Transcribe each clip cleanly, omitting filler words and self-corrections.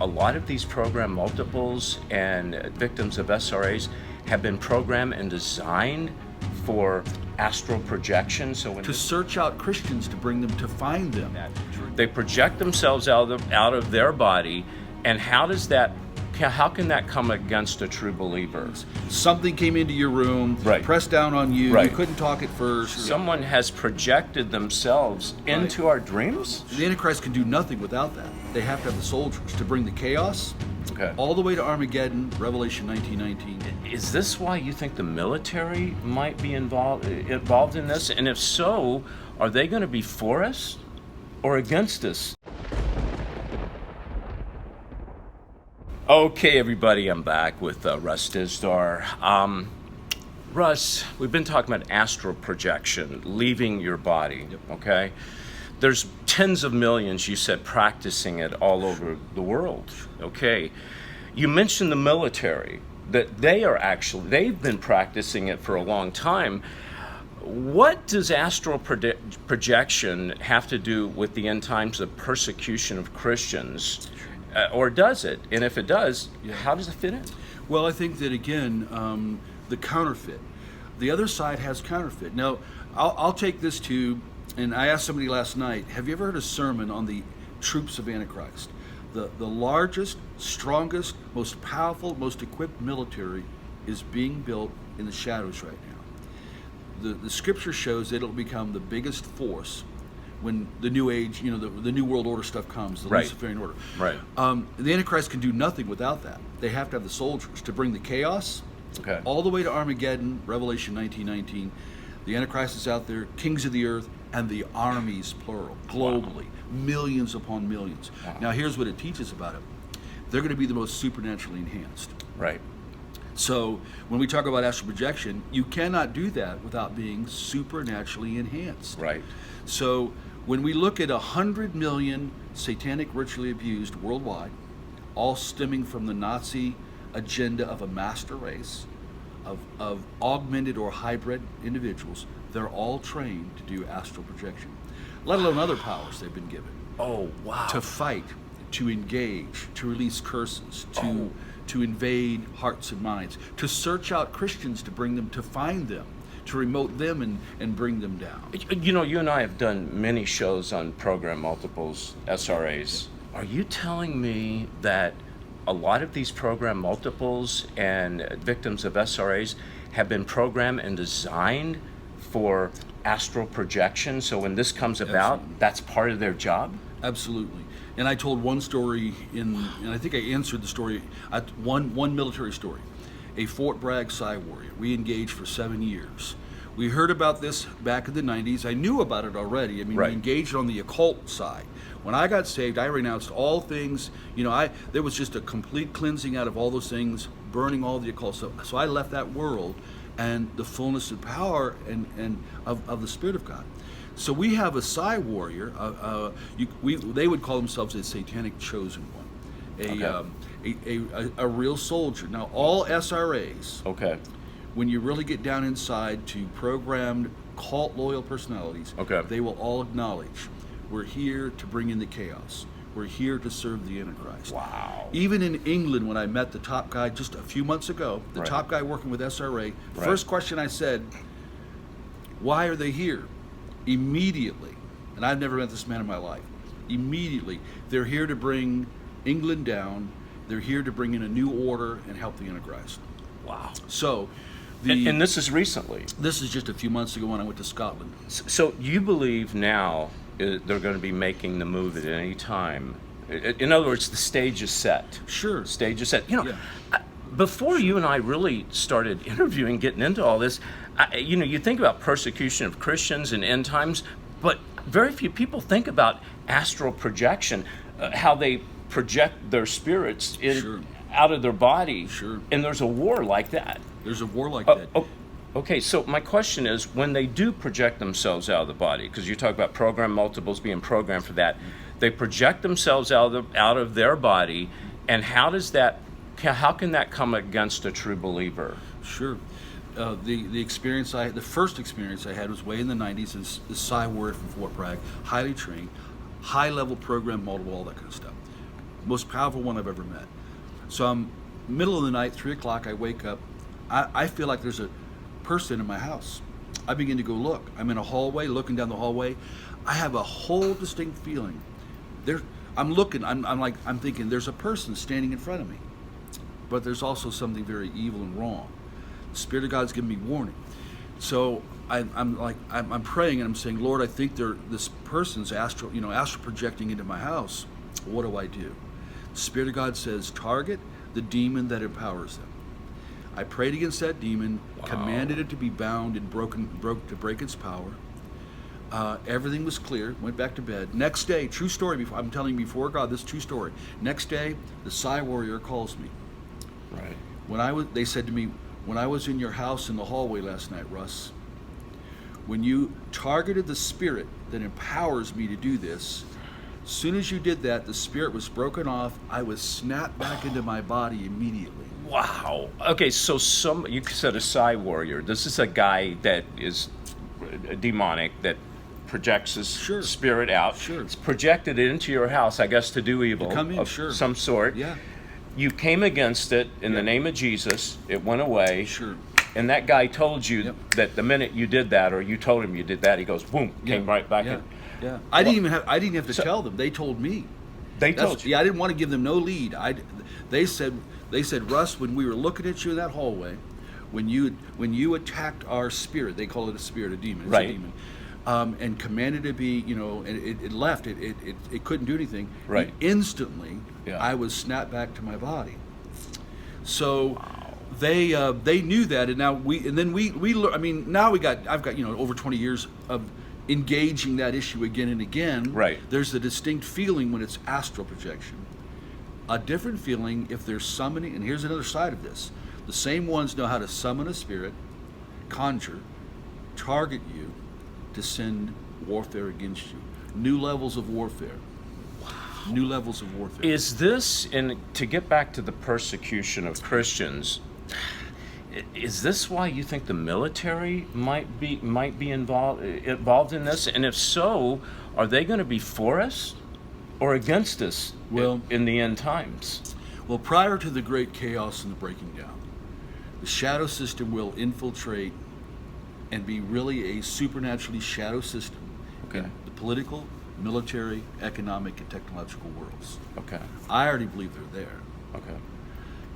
a lot of these program multiples and victims of SRAs have been programmed and designed for astral projection. So to search out Christians, to bring them, to find them. They project themselves out of their body, and how can that come against a true believer? Something came into your room, right, pressed down on you, right, you couldn't talk at first. Someone has projected themselves into our dreams? The Antichrist can do nothing without that. They have to have the soldiers to bring the chaos, all the way to Armageddon, Revelation 19:19. Is this why you think the military might be involved in this? And if so, are they going to be for us or against us? Okay, everybody, I'm back with Russ Dizdar. Russ, we've been talking about astral projection, leaving your body, okay? There's tens of millions, you said, practicing it all over the world, okay? You mentioned the military, that they've been practicing it for a long time. What does astral projection have to do with the end times of persecution of Christians? Or does it? And if it does, how does it fit in? Well, I think that, again, the counterfeit. The other side has counterfeit. Now, I'll take this to, and I asked somebody last night, have you ever heard a sermon on the Troops of Antichrist? The largest, strongest, most powerful, most equipped military is being built in the shadows right now. The scripture shows that it'll become the biggest force when the new age, the new world order stuff comes, the Luciferian order. Right. The Antichrist can do nothing without that. They have to have the soldiers to bring the chaos, all the way to Armageddon, Revelation 19:19. The Antichrist is out there, kings of the earth, and the armies, plural, globally, millions upon millions. Now, here's what it teaches about it. They're going to be the most supernaturally enhanced. Right. So when we talk about astral projection, you cannot do that without being supernaturally enhanced. Right. So when we look at 100 million satanic ritually abused worldwide, all stemming from the Nazi agenda of a master race, of augmented or hybrid individuals, they're all trained to do astral projection, let alone other powers they've been given. Oh, wow. To fight, to engage, to release curses, to invade hearts and minds, to search out Christians, to bring them, to find them, to remote them and bring them down. You and I have done many shows on program multiples, SRAs. Are you telling me that a lot of these program multiples and victims of SRAs have been programmed and designed for astral projection? So when this comes about, that's part of their job? Absolutely. And I told one story and I think I answered the story at one military story. A Fort Bragg Psi warrior. We engaged for 7 years. We heard about this back in the 90s. I knew about it already. I mean, we engaged on the occult side. When I got saved, I renounced all things. There was just a complete cleansing out of all those things, burning all the occult stuff. So I left that world and the fullness of power and of the Spirit of God. So we have a Psi warrior. They would call themselves a satanic chosen one. A real soldier. Now, all SRAs, when you really get down inside to programmed cult loyal personalities, they will all acknowledge, we're here to bring in the chaos. We're here to serve the Antichrist. Wow. Even in England, when I met the top guy just a few months ago, the top guy working with SRA, first question I said, why are they here? Immediately, and I've never met this man in my life, immediately, they're here to bring England down. They're here to bring in a new order and help the Antichrist. Wow. So, and this is recently? This is just a few months ago when I went to Scotland. So you believe now they're going to be making the move at any time? In other words, the stage is set. Sure. Stage is set. Before you and I really started interviewing, getting into all this, you think about persecution of Christians and end times, but very few people think about astral projection, how they project their spirits out of their body. Sure. And there's a war like that. There's a war like that. Okay, so my question is, when they do project themselves out of the body, because you talk about program multiples being programmed for that, they project themselves out of their body, and how can that come against a true believer? Sure. The first experience I had was way in the 90s as the Psi warrior from Fort Bragg, highly trained, high level program multiple, all that kind of stuff. most powerful one I've ever met. So I'm middle of the night, 3 o'clock, I wake up. I feel like there's a person in my house. I begin to go look. I'm in a hallway, looking down the hallway. I have a whole distinct feeling. I'm looking, I'm thinking there's a person standing in front of me. But there's also something very evil and wrong. The Spirit of God's giving me warning. So I'm praying and I'm saying, Lord, I think this person's astral projecting into my house. What do I do? The Spirit of God says, target the demon that empowers them. I prayed against that demon, commanded it to be bound and to break its power. Everything was clear. Went back to bed. Next day, true story. I'm telling you before God, this is true story. Next day, the Psi Warrior calls me. Right. They said to me, when I was in your house in the hallway last night, Russ, when you targeted the spirit that empowers me to do this, as soon as you did that, the spirit was broken off. I was snapped back into my body immediately. Wow. Okay, so you said a Psi Warrior. This is a guy that is demonic, that projects his spirit out. Sure. It's projected it into your house, I guess, to do evil of some sort. Yeah. You came against it in the name of Jesus. It went away. Sure. And that guy told you that the minute you did that, or you told him you did that, he goes, boom, came right back in. Yeah. I didn't have to tell them. They told me. They told you. Yeah, I didn't want to give them no lead. They said, Russ, when we were looking at you in that hallway, when you attacked our spirit, they call it a spirit, a demon. It's a demon. And commanded it to be, and it left. It couldn't do anything. Right. Instantly, I was snapped back to my body. So they knew that, and now I've got over 20 years of engaging that issue again and again. Right. There's a distinct feeling when it's astral projection. A different feeling if they're summoning, and here's another side of this. The same ones know how to summon a spirit, conjure, target you, to send warfare against you. New levels of warfare. Wow. New levels of warfare. Is this, and to get back to the persecution of Christians, is this why you think the military might be involved in this? And if so, are they going to be for us or against us in the end times? Well, prior to the great chaos and the breaking down, the shadow system will infiltrate and be really a supernaturally shadow system in the political, military, economic, and technological worlds. Okay. I already believe they're there. Okay.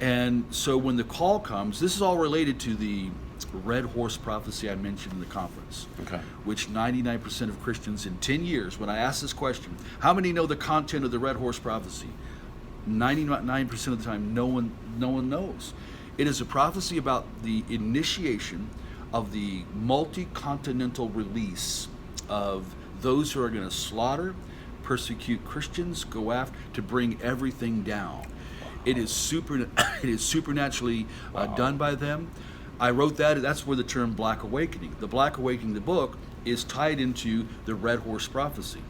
And so when the call comes, this is all related to the red horse prophecy I mentioned in the conference, which 99% of Christians in 10 years, when I asked this question, how many know the content of the red horse prophecy? 99% of the time, no one knows. It is a prophecy about the initiation of the multi-continental release of those who are going to slaughter, persecute Christians, go after, to bring everything down. It is supernaturally done by them. I wrote that. That's where the term Black Awakening. The Black Awakening, the book, is tied into the Red Horse prophecy.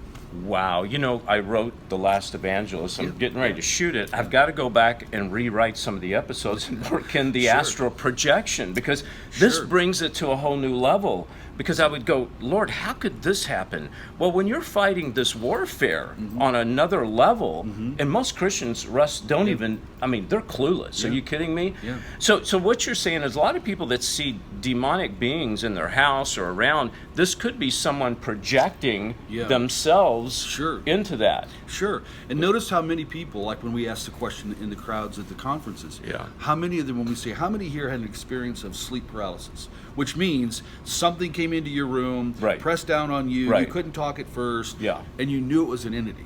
Wow. I wrote The Last Evangelist. I'm getting ready to shoot it. I've got to go back and rewrite some of the episodes and work in the Astral Projection, because this brings it to a whole new level. Because I would go, Lord, how could this happen? Well, when you're fighting this warfare on another level, and most Christians, Russ, don't even, they're clueless. Are you kidding me? Yeah. So what you're saying is a lot of people that see demonic beings in their house or around, this could be someone projecting themselves into that. Sure. And notice how many people, like when we ask the question in the crowds at the conferences, how many of them, when we say, how many here had an experience of sleep paralysis? Which means something came into your room, pressed down on you, you couldn't talk at first, and you knew it was an entity,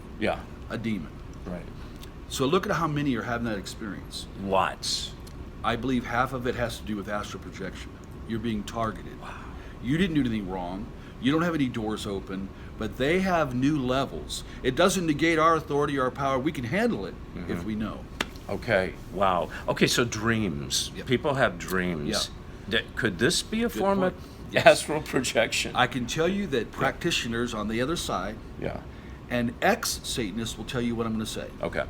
a demon. Right. So look at how many are having that experience. Lots. I believe half of it has to do with astral projection. You're being targeted. Wow. You didn't do anything wrong. You don't have any doors open, but they have new levels. It doesn't negate our authority or our power. We can handle it if we know. Okay. Wow. Okay, so dreams. People have dreams. Could this be a form of astral projection? I can tell you that practitioners on the other side and ex-Satanists will tell you what I'm going to say. Okay.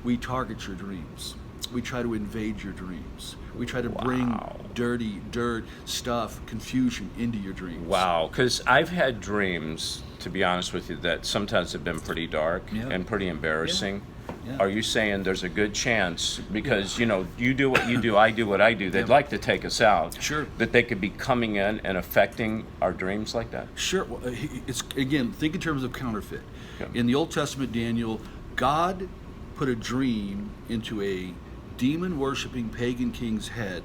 We target your dreams. We try to invade your dreams. We try to bring dirty, dirt, stuff, confusion into your dreams. Wow, because I've had dreams, to be honest with you, that sometimes have been pretty dark and pretty embarrassing. Yeah. are you saying there's a good chance, because you know, you do what you do, I do what I do, they'd like to take us out, Sure. that they could be coming in and affecting our dreams like that? Sure. Well, it's again, think in terms of counterfeit. Okay. In the Old Testament, Daniel, God put a dream into a demon-worshiping pagan king's head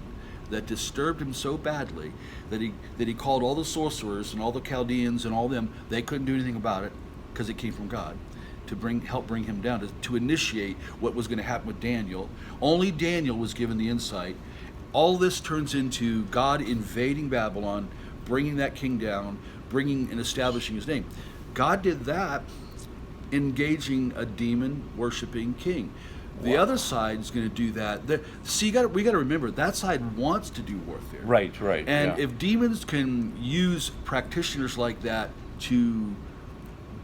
that disturbed him so badly that he called all the sorcerers and all the Chaldeans and all them. They couldn't do anything about it because it came from God to help bring him down, to initiate what was going to happen with Daniel. Only Daniel was given the insight. All this turns into God invading Babylon, bringing that king down, bringing and establishing his name. God did that, engaging a demon-worshiping king. The Wow. other side is going to do that. We got to remember, that side wants to do warfare. Right. And yeah. if demons can use practitioners like that to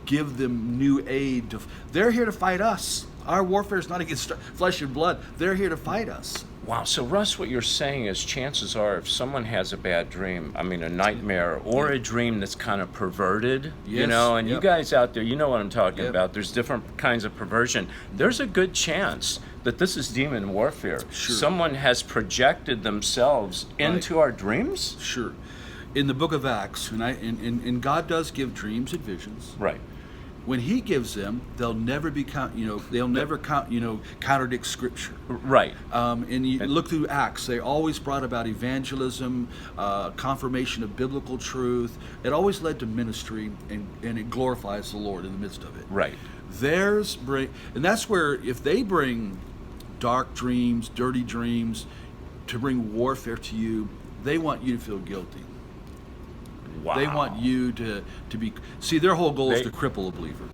give them new aid, they're here to fight us. Our warfare is not against flesh and blood. They're here to fight us. Wow. So, Russ, what you're saying is, chances are, if someone has a bad dream, I mean, a nightmare or a dream that's kind of perverted, you Yes, know, and you yep. guys out there, you know what I'm talking Yep. about. There's different kinds of perversion. There's a good chance that this is demon warfare. Sure. Someone has projected themselves into our dreams? Sure. In the book of Acts, and God does give dreams and visions. Right. When He gives them, they'll never contradict Scripture. Right. And you look through Acts, they always brought about evangelism, confirmation of biblical truth. It always led to ministry, and it glorifies the Lord in the midst of it. Right. And that's where, if they bring dark dreams, dirty dreams, to bring warfare to you, they want you to feel guilty. Wow. They want you to be. See, their whole goal is They- to cripple a believer.